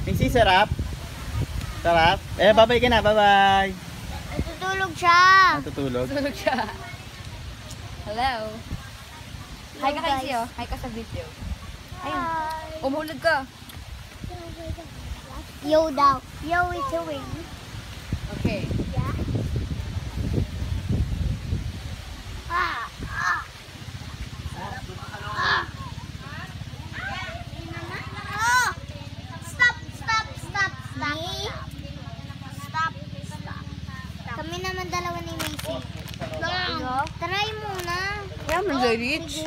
Missy, sarap? Sarap? Eh, bye-bye ka na, bye-bye. Natutulog siya. Natutulog? Tulog siya. Hello. Hi ka kasi oh. Hi ka sa video. Ayun. Umulog ka. Yo daw. Yo is a wing. Okay. Yeah. Ah. Ah. Ah. Oh. Stop, stop, stop, stop. Stop, stop. Kami naman dalawa ni Macy. Try muna. Yeah, mag-reach.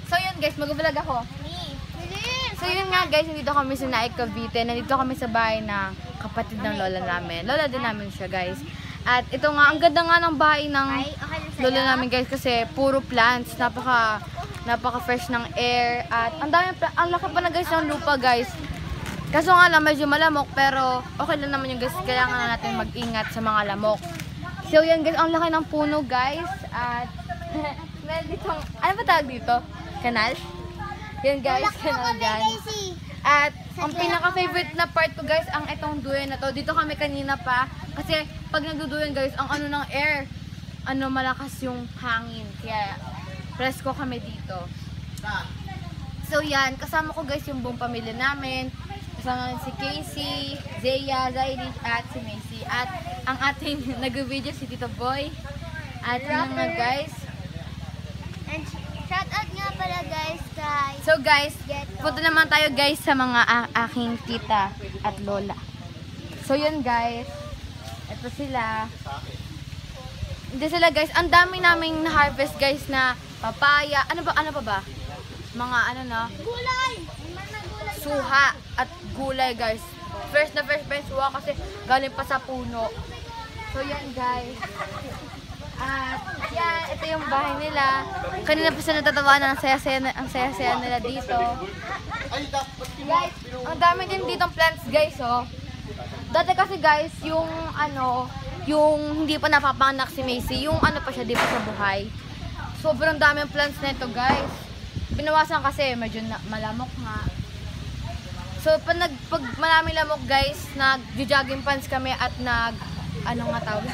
So yun guys, mag-vlog ako. So yun nga guys, nandito kami sa Naik, Cavite. Nandito kami sa bahay ng kapatid ng lola namin. Lola din namin siya guys. At ito nga, ang ganda nga ng bahay ng lola namin guys kasi puro plants. Napaka fresh ng air. At ang laki pa na guys ng lupa guys. Kaso nga lang, medyo malamok pero okay lang naman yung guys. Kaya nga natin mag-ingat sa mga lamok. So yan guys, ang laki ng puno guys. At meron ditong, ano ba tawag dito? Kanal? Yan guys, kanal dyan. At ang pinaka-favorite na part ko guys, ang itong duyan na to. Dito kami kanina pa. Kasi pag nagduduyan guys, ang ano ng air, malakas yung hangin. Kaya presko kami dito. So yan, kasama ko guys yung buong pamilya namin. Kasama si Casey, Zaya, Zairi, at si Macy. At ang ating nag-video si Tito Boy. At yun nga guys. And shout out nga pala guys kay So guys, punta naman tayo guys sa mga aking tita at lola. So yun guys, ito sila. Hindi sila guys, ang dami naming na-harvest guys na papaya. Ano pa ba? Mga ano na? gulay. Suha at gulay guys. Fresh na fresh suha kasi galing pa sa puno. So yan guys. At yan, ito yung bahay nila. Kanina pa sila natatawanan, ang saya-saya nila dito. Guys, ang dami din ditong plants guys oh. Dati kasi guys, yung yung hindi pa napapanganak si Macy, yung pa siya, di pa siya buhay. Sobrang daming plants na ito guys. Binawasan kasi, medyo malamok nga. So, pag maraming lamok guys, nag-jogging pants kami at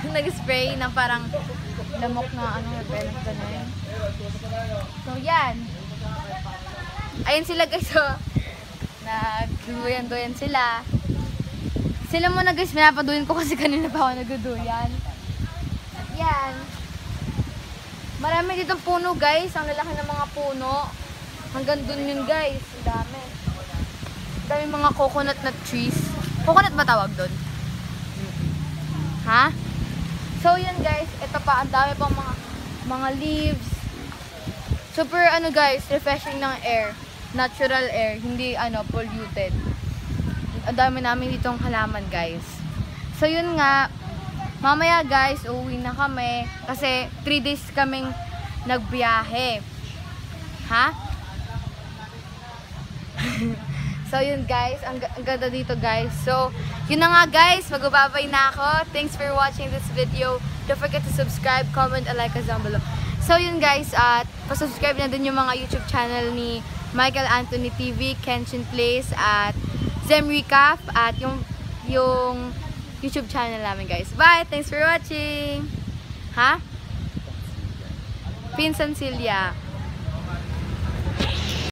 nag-spray ng parang lamok na repellent ganun. So, yan. Ayun sila guys, oh. Nagduyan-duyan sila. Sila muna guys, pinapaduyan ko kasi kanina pa ako nagduduyan. At yan. Marami ditong puno guys, ang lalaki ng mga puno. Hanggang dun yun guys, dami. Dami mga coconut na trees. Coconut ba tawag doon? Ha? So yun guys, ito pa, ang dami pang mga leaves. Super guys, refreshing ng air. Natural air, hindi polluted. Ang dami namin ditong halaman guys. So yun nga, mamaya guys, uuwi na kami. Kasi 3 days kaming nagbiyahe. Ha? So yun guys, ang ganda dito guys. So yun na nga guys, magbabay na ako. Thanks for watching this video. Don't forget to subscribe, comment, and like us down below. So yun guys, at pa-subscribe na din yung mga YouTube channel ni Michael Anthony TV, Kenshin Place, at Zem Recap, at yung YouTube channel namin guys. Bye! Thanks for watching! Ha? Pinsan Silya.